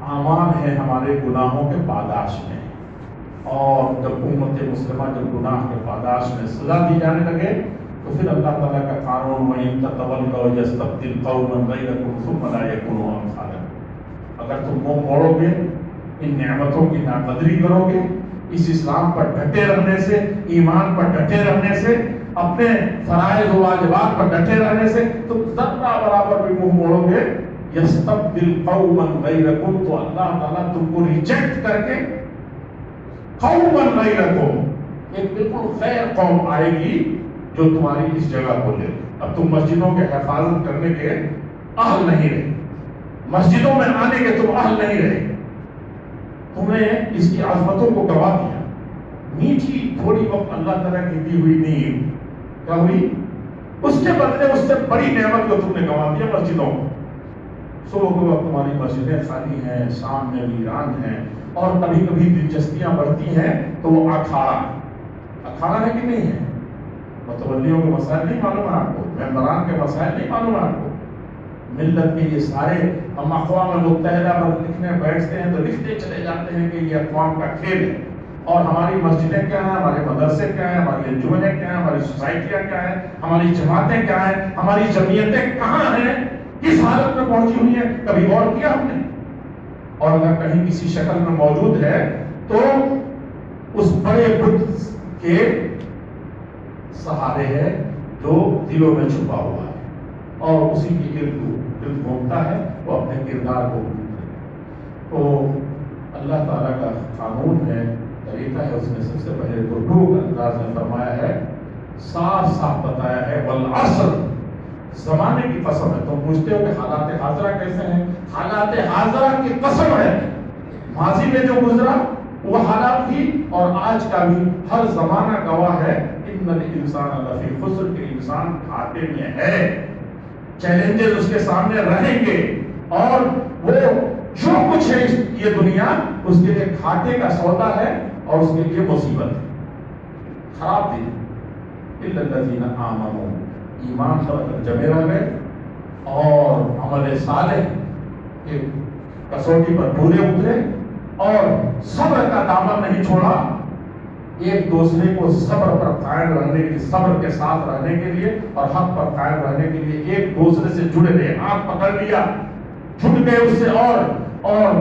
[SPEAKER 2] اعمال ہیں ہمارے گناہوں کے پاداش میں. اور جب امت مسلمہ جب گناہ کے پاداش میں سزا دی جانے لگے تو پھر اللہ تعالیٰ کا قانون وَإِن تَتَوَلَّوْا يَسْتَبْدِلْ قَوْمًا غَيْرَكُمْ ثُمَّ لَا يَكُونُوا أَمْثَالَكُمْ. اگر تم منہ موڑو گے, ان نعمتوں کی ناقدری کرو گے, اس اسلام پر ڈٹے رہنے سے, ایمان پر ڈٹے رہنے سے, اپنے فرائض و واجبات پر ڈٹے رہنے سے, تو ذرہ برابر بھی منہ موڑو گے یستبدل قوما غیرکم, تو اللہ تعالیٰ تم کو ریجیکٹ کر کے قوما غیرکم, ایک بالکل غیر قوم آئے گی جو تمہاری اس جگہ کو لے. اب تم مسجدوں کے حفاظت کرنے کے اہل نہیں رہے, مسجدوں میں آنے کے تم اہل نہیں رہے, تم نے اس کی عظمتوں کو گوا دیا. میٹھی تھوڑی وقت اللہ تعالیٰ کی دی ہوئی نیند کیا ہوئی, اس کے بدلے اس سے بڑی نعمت کو تم نے گوا دیا مسجدوں کو. صبح کے وقت تمہاری مسجدیں خالی ہیں, شام میں ویران ہیں, اور کبھی کبھی دلچسپیاں بڑھتی ہیں تو وہ اکھاڑا ہے کہ نہیں ہے. متولیوں کے مسائل نہیں معلوم ہے آپ کو, ممبران کے مسائل نہیں معلوم ہے آپ کو. ملت کے یہ سارے ہم اقوام متحدہ پر لکھنے بیٹھتے ہیں تو لکھتے چلے جاتے ہیں کہ یہ اقوام کا کھیل ہے, اور ہماری مسجدیں کیا ہیں, ہمارے مدرسے کیا ہیں, ہماری انجمنیں کیا ہیں, ہماری سوسائٹیاں کیا ہیں, ہماری جماعتیں کیا ہیں, ہماری جمعیتیں کہاں ہیں, کس حالت میں پہنچی ہوئی ہیں, کبھی غور کیا ہم نے؟ اور اگر کہیں کسی شکل میں موجود ہے تو اس بڑے بت کے سہارے ہے جو دلوں میں چھپا ہوا ہے, اور اسی کے ارد گھومتا ہے, وہ اپنے کردار کو. تو اللہ تعالیٰ کا قانون ہے, طریقہ ہے, اس نے سب سے پہلے تو ٹوک انداز میں فرمایا ہے, صاف صاف بتایا ہے والعصر, زمانے کی قسم ہے. تم پوچھتے ہو کہ حالات حاضرہ کیسے ہیں, حالات حاضرہ کی قسم ہے. ماضی میں جو گزرا وہ حالات تھی, اور آج کا بھی ہر زمانہ گواہ ہے. ان الانسان لفی خسر, کے انسان گھاٹے میں ہے, چیلنجز اس کے سامنے رہیں گے, اور وہ جو کچھ ہے یہ دنیا اس کے لیے گھاٹے کا سودا ہے, اور اس کے لیے مصیبت ہے, خراب دن. الا الذین آمنوا, ایمان پر جمے رہ گئے اور عمل صالح کی کسوٹی پر پورے اترے, اور صبر کا دامن نہیں چھوڑا. ایک دوسرے کو صبر پر قائم رہنے کے, صبر کے ساتھ رہنے کے لیے اور حق پر قائم رہنے کے لیے ایک دوسرے سے جڑے رہے, ہاتھ پکڑ لیا, جھٹ گئے اس سے, اور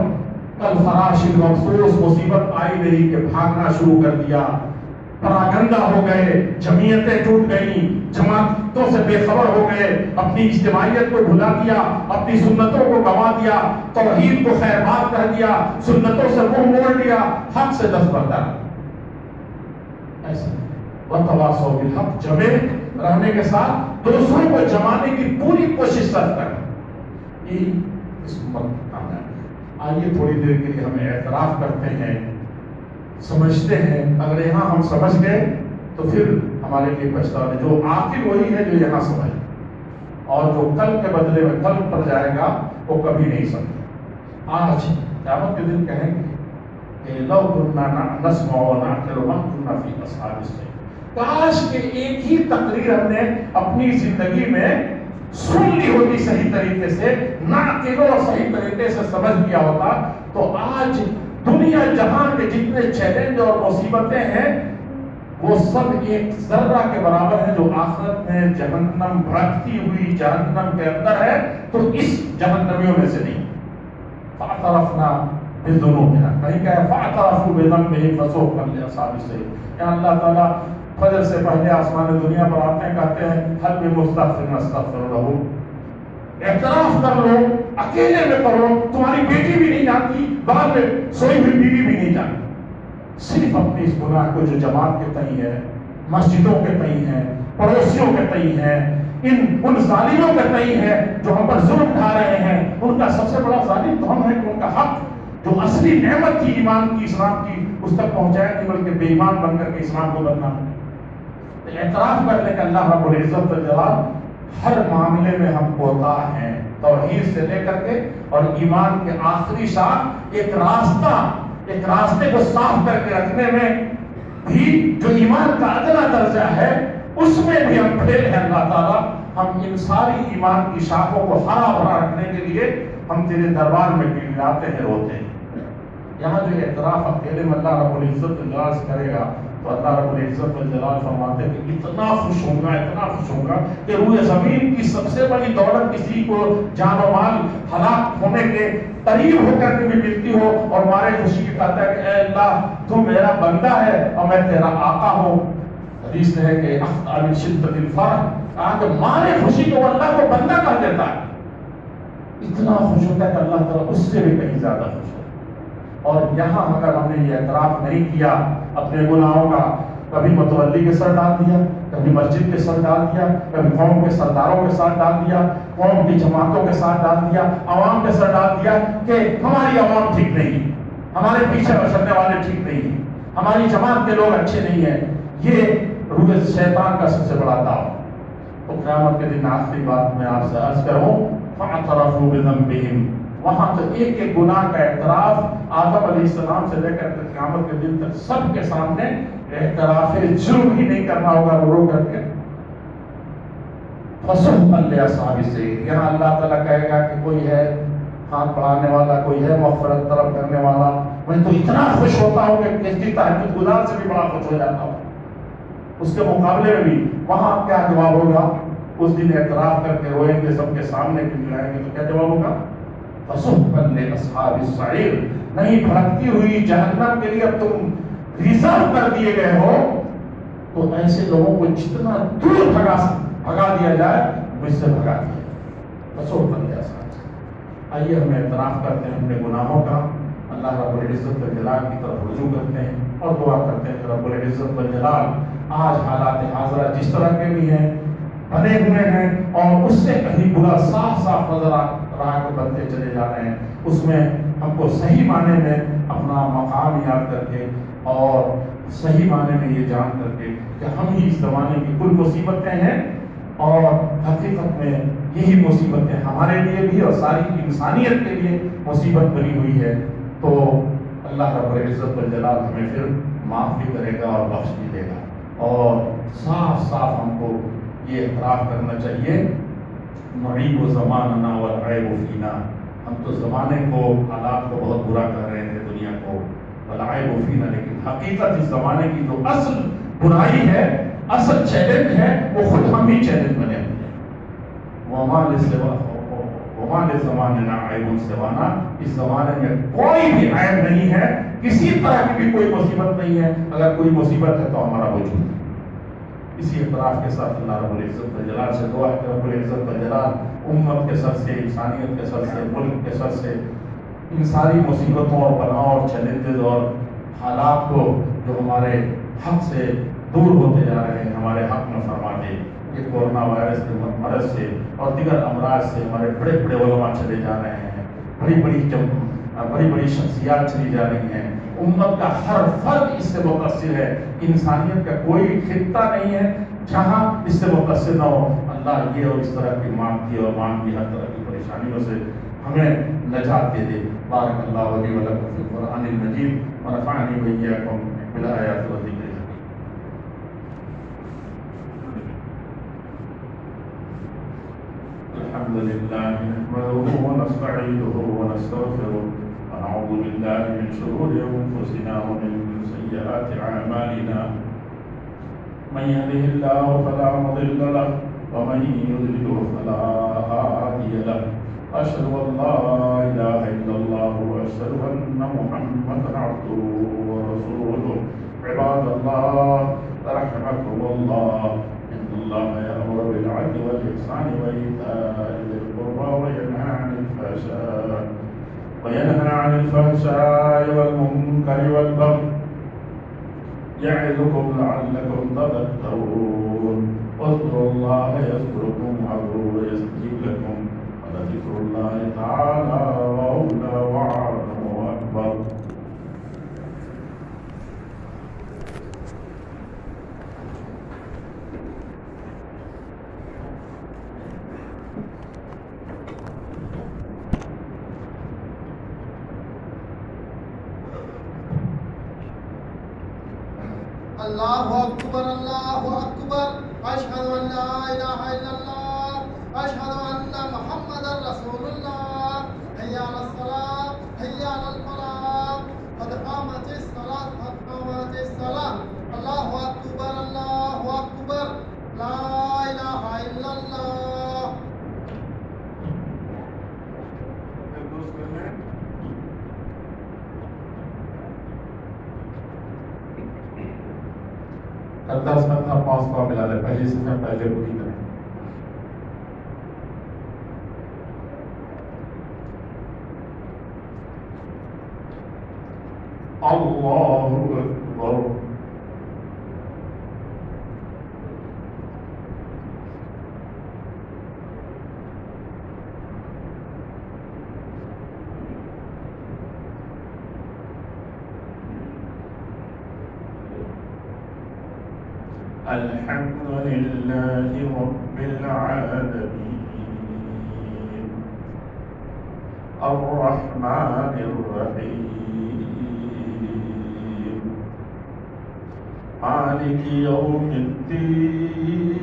[SPEAKER 2] کل فراش مخصوص مصیبت آئی نہیں کہ بھاگنا شروع کر دیا, پراگندہ ہو گئے, جمعیتیں ٹوٹ گئیں, جماعتوں سے بے خبر ہو گئے, اپنی اجتماعیت کو بھلا دیا, اپنی سنتوں کو گوا دیا, توحید کو خیر بات کر دیا, سنتوں سے منہ موڑ لیا, حق سے دستبردار. ایسا وتواصوا بالحق, جمے رہنے کے ساتھ دوسروں کو جمانے کی پوری کوشش کرنا, یہ اس امت کا کام ہے. آئیے تھوڑی دیر کے لیے ہمیں اعتراف کرتے ہیں, سمجھتے ہیں. اگر یہاں ہم سمجھ گئے تو پھر ہمارے لیے پچھتاوا نہیں. جو عاقل وہی ہے جو یہاں سمجھے, اور جو کل کے بدلے میں کل پر جائے گا وہ کبھی نہیں سمجھے. آج قیامت کے دن کہیں گے کہ لو كنا نسمع ونعقل ما كنا في اصحاب السعير, کاش کہ ایک ہی تقریر ہم نے اپنی زندگی میں سن لی ہوتی صحیح طریقے سے, نعقل اور صحیح طریقے سے سمجھ لیا ہوتا, تو آج دنیا جہان کے جتنے چیلنج اور مصیبتیں ہیں وہ سب ایک ذرہ کے برابر ہیں جو آخرت میں جہنم بھڑکتی ہوئی جہنم کے اندر ہے, تو اس جہنمیوں میں سے نہیں. فاعترفنا بذنوبنا, کہیں کہ فاعترفوا بذنبهم فسوقا لاصحاب السعير. یا اللہ تعالیٰ فجر سے پہلے آسمان دنیا پر آتے ہیں, کہتے ہیں حل بمستغفر نستغفر له, اعتراف کر لو, اکیلے میں کرو, تمہاری بیٹی بھی نہیں جانتی, بعد میں سوئی ہوئی بیوی بھی نہیں جانتی. صرف اپنے اس گناہ کو جو جماعت کے تئیں ہے, مسجدوں کے تئیں ہے, پڑوسیوں کے تئیں ہے, ان ظالموں کے تئیں ہے جو ہم پر ظلم ڈھا رہے ہیں, ان کا سب سے بڑا ظالم تو ہم ہیں کہ ان کا حق جو اصلی نعمت تھی ایمان کی, اسلام کی, اس تک پہنچایا نہیں بلکہ بے ایمان بن کر کے اسلام کو بدنام. اعتراف کرنے کا اللہ رب العزت والجلال ہر معاملے میں ہم کوتا ہیں، توحید سے لے کر کے اور ایمان کے آخری شاخ ایک راستے کو صاف کر کے رکھنے میں بھی جو ایمان کا ادنا درجہ ہے اس میں بھی ہم فیل ہیں. اللہ تعالیٰ ہم ان ساری ایمان کی شاخوں کو ہرا بھرا رکھنے کے لیے ہم تیرے دربار میں گڑگڑاتے ہیں، روتے ہیں. یہاں جو اعتراف اکیلے میں اللہ رب العزت والجلال سے کرے گا تو اللہ رب العزت والجلال فرماتے ہیں کہ اتنا خوش ہوں گا کہ روئے زمین کی سب سے بڑی دولت کسی کو جان و مال ہلاک ہونے کے قریب ہو کر کے بھی ملتی ہو اور مارے خوشی کی کہتا ہے کہ اے اللہ تو میرا بندہ ہے اور میں تیرا آقا ہوں. حدیث ہے کہ اخطا من شدت الفرح، کہا کہ مارے خوشی کو اللہ کو بندہ کہہ دیتا ہے. اتنا خوش ہوتا ہے کہ اللہ تعالیٰ اس سے بھی کہیں زیادہ خوش ہوتا ہے. اور یہاں اگر ہم نے یہ اعتراف نہیں کیا اپنے گناہوں کا، کبھی متولی کے سر ڈال دیا، کبھی مسجد کے سر ڈال دیا، کبھی قوم کے سرداروں کے ساتھ ڈال دیا، قوم کی جماعتوں کے ساتھ ڈال دیا، عوام کے سر ڈال دیا کہ ہماری عوام ٹھیک نہیں، ہمارے پیچھے چلنے والے ٹھیک نہیں ہیں، ہماری جماعت کے لوگ اچھے نہیں ہیں، یہ روح شیطان کا سب سے بڑا دعویٰ. تو قیامت کے دن آخری بات میں آپ سے عرض کروں فاعترفوا بذنبہم، وہاں تو ایک ایک گناہ کا اعتراف آدم علیہ السلام سے لے کر قیامت کے دن تک سب کے سامنے اعتراف جرم ہی نہیں کرنا ہوگا رو رو کر کے. فسحقا لاصحاب السعیر، یہاں اللہ تعالیٰ کہے گا کہ کوئی ہے ہاتھ بڑھانے والا، کوئی ہے مغفرت طلب کرنے والا. میں تو اتنا خوش ہوتا ہوں کہ کسی تہجد گزار سے بھی بڑا خوش ہو جاتا ہوں. اس کے مقابلے میں بھی وہاں کیا جواب ہوگا؟ اس دن اعتراف کر کے روئیں گے سب کے سامنے گڑگڑائیں گے تو کیا جواب ہوگا؟ فسحقا لاصحاب السعیر، نہیں بھڑکتی ہوئی جہنم کے لیے اب تم ریزرو کر دیے گئے ہو، تو ایسے لوگوں کو جتنا دور بھگا دیا جائے مجھ سے بھگا دیا. فسحقا لاصحاب السعیر. آئیے ہم اعتراف کرتے ہیں اپنے گناہوں کا، اللہ رب العزت والجلال کی طرف رجوع کرتے ہیں اور دعا کرتے ہیں کہ رب العزت والجلال آج حالات حاضرہ جس طرح کے بھی ہیں بنے ہوئے ہیں اور اس سے کہیں برا صاف نظر راہ کو بنتے چلے جا رہے ہیں، اس میں ہم کو صحیح معنی میں اپنا مقام یاد کر کے اور صحیح معنی میں یہ جان کر کے کہ ہم ہی اس زمانے کی کل مصیبتیں ہیں اور حقیقت میں یہی مصیبتیں ہمارے لیے بھی اور ساری انسانیت کے لیے مصیبت بنی ہوئی ہے. تو اللہ رب العزت والجلال ہمیں پھر معاف بھی کرے گا اور بخش بھی دے گا. اور صاف ہم کو یہ اعتراف کرنا چاہیے نعیب زماننا والعیب فینا، ہم تو زمانے کو حالات کو بہت برا کر رہے تھے دنیا کو، والعیب فینا، لیکن حقیقت اس زمانے کی جو اصل برائی ہے، اصل چیلنج ہے، وہ خود ہم ہی چیلنج بنے ہوئے ہیں. وما لزماننا عیب سوانا، اس زمانے میں کوئی بھی عیب نہیں ہے، کسی طرح کی بھی کوئی مصیبت نہیں ہے. اگر کوئی مصیبت ہے تو ہمارا وجود ہے. اسی اعتراف کے ساتھ اللہ رب العزت والجلال سے دعا ہے کہ رب العزت والجلال امت کے سر سے، انسانیت کے سر سے، ملک کے سر سے ان ساری مصیبتوں اور بلاؤں اور چیلنجز اور حالات کو جو ہمارے حق سے دور ہوتے جا رہے ہیں ہمارے حق میں فرما دے. یہ کورونا وائرس کے مرض سے اور دیگر امراض سے ہمارے بڑے علماء چلے جا رہے ہیں، بڑی بڑی شخصیات چلی جا رہی ہیں. امت کا ہر فرد اس سے متاثر ہے، انسانیت کا کوئی خطہ نہیں ہے جہاں اس سے متاثر نہ ہو. اللہ یہ اور اس طرح کی مانگتی اور مانگتی ہر طرح کی پریشانیوں سے ہمیں نجات دے دے. بارک اللہ لی و لکم فی القرآن المجید ونفعنی وإیاکم بالآیات والذکر الحکیم. الحمد لله نحمده ونستعينه ونستغفره ونعوذ بالله من شرور أنفسنا ومن سيئات أعمالنا. من يهده الله فلا مضل له ومن يضلل فلا هادي له. أشهد أن لا إله إلا الله وأشهد أن محمدا عبده ورسوله. عباد الله رحمكم الله، إن الله يأمر بالعدل والإحسان وإيتاء ذي القربى وينهى عن الفحشاء والمنكر والبغي يعظكم لعلكم تذكرون. اذكروا الله يذكركم وادعوه يستجيب لكم ولذكر الله تعالى أولى وأعظم وأكبر.
[SPEAKER 3] اللہ اکبر اللہ اکبر، اشہد ان لا الہ الا اللہ، اشہد ان محمد رسول اللہ، حی علی الصلاۃ حی علی الفلاح، قد قامت الصلاۃ قد قامت الصلاۃ، اللہ اکبر لا الہ الا اللہ۔
[SPEAKER 2] دس منٹ آپ پانچ پاؤں ملا لیں، پہلی سے میں پہلے پوری کریں۔ اللہ اکبر، الحمد لله رب العالمين، الرحمن الرحيم، مالك يوم الدين،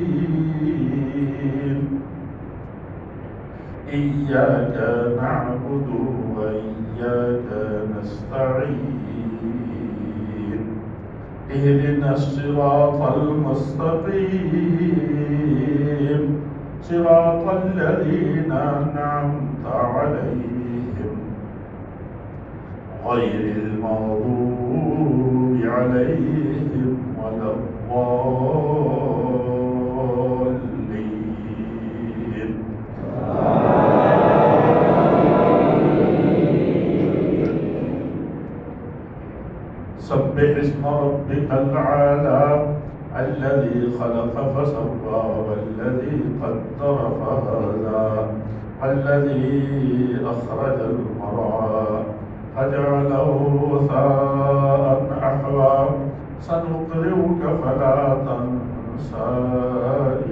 [SPEAKER 2] إياك نعبد وإياك نستعين، اهدنا الصراط المستقيم، صراط الذين أنعمت عليهم غير المغضوب عليهم ولا الضالين. سبح اسم ربك الأعلى الذي خلق فسوى والذي قدر فهدى والذي أخرج المرعى فجعله غثاء أحوى سنقرئك فلا تنسى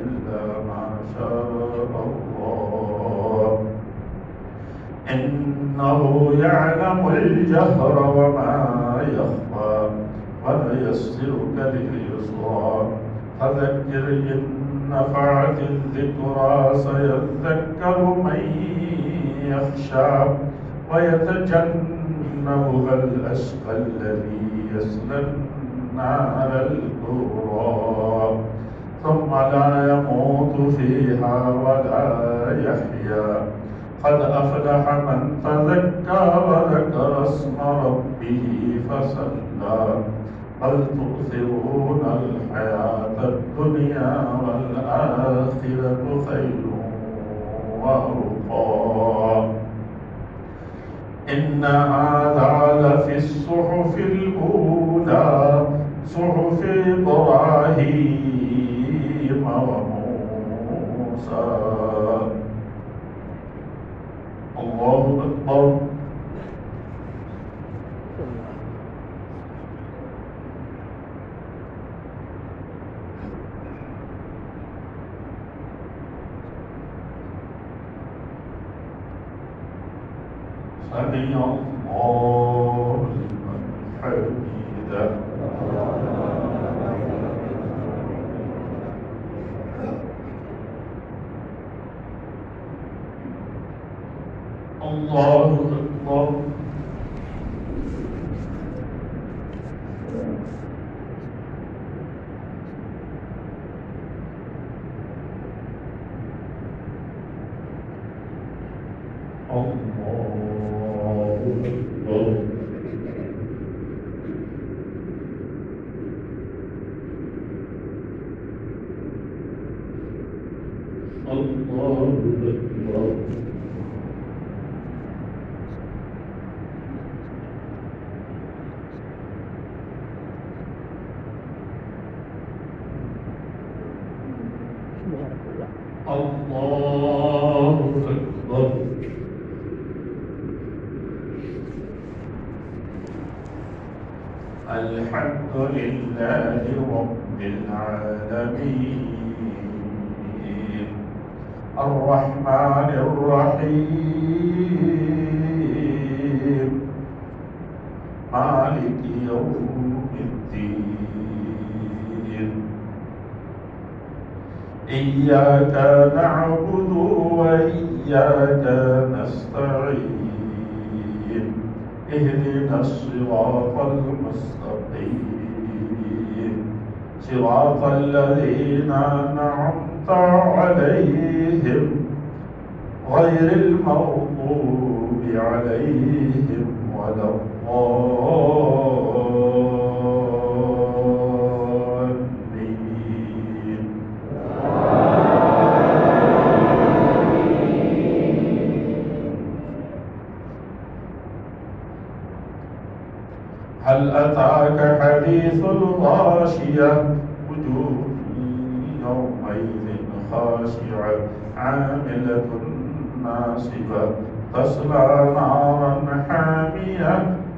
[SPEAKER 2] إلا ما شاء الله إنه يعلم الجهر وما يخفى ونيسرك لليسرى فذكر إن نفعت الذكرى سيذكر من يخشى ويتجنبها الأشقى الذي يصلى النار الكبرى ثم لا يموت فيها ولا يحيا قد أفلح من تزكى وذكر اسم ربه فصلى بل تؤثرون الحياة الدنيا والآخرة خير وأبقى إن هذا لفي الصحف الأولى صحف إبراهيم وموسى. الله أكبر. سمع الله لمن حمده. الله أكبر. الحمد لله رب العالمين الرحمن الرحيم مالك يوم الدين إياك نعبد وإياك نستعين اهدنا الصراط المستقيم صراط الذين أنعمت عليهم غير المغضوب عليهم ولا الضالين. هل أتاك حديث الغاشية وجوه يومئذ خاشعة عاملة ناصبة تصلى نارا حامية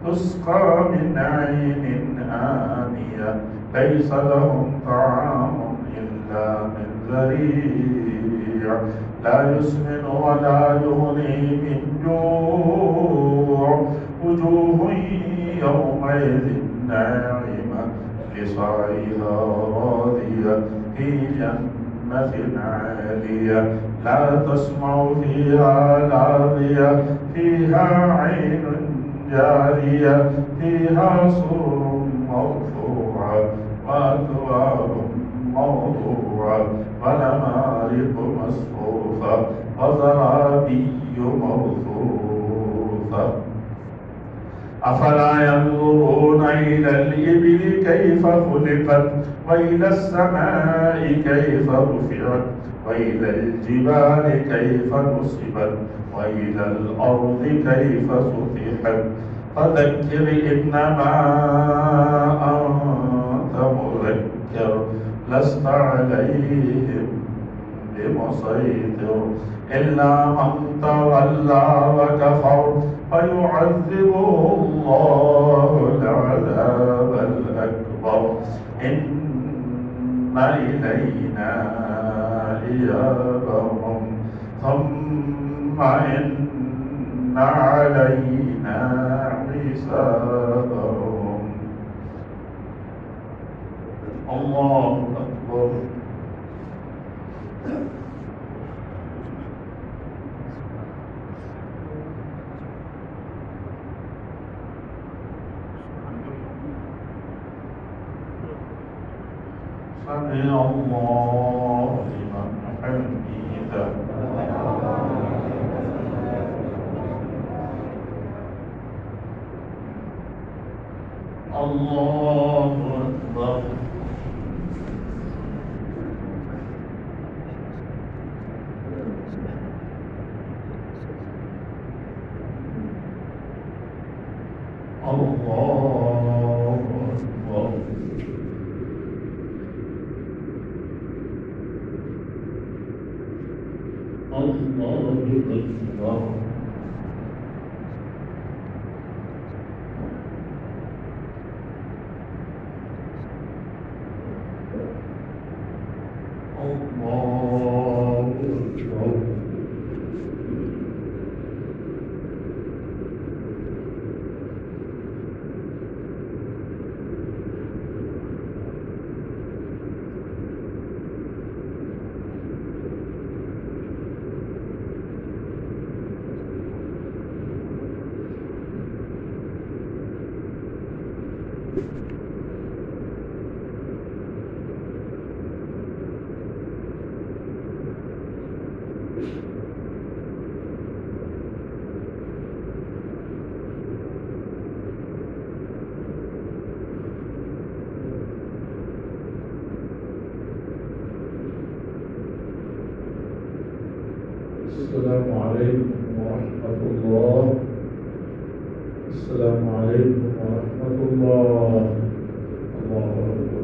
[SPEAKER 2] تسقى من عين آنية ليس لهم طعام إلا من ذريع لا يسمن ولا يغني من جوع وجوه يومئذ ناعمة لسعيها راضية في جنة عالية لا تسمع فيها لاغية فيها عين جارية فيها سرر مرفوعة وأكواب موضوعة ونمارق مصفوفة وزرابي موثوثة أفلا ينظرون إلى الإبل كيف خلقت وإلى السماء كيف رفعت وإلى الجبال كيف نصبت وإلى الأرض كيف سطحت فذكر إنما أنت مذكر لست عليهم بمسيطر إلا من تولى وكفر فيعذبه الله العذاب الأكبر إن إلينا إيابهم ثم إن علينا حسابهم. الله أكبر. سمع الله لمن حمده. الله أكبر. الله أكبر. الله أكبر. الله أكبر. السلام عليكم ورحمة الله. السلام عليكم ورحمة الله. الله أكبر.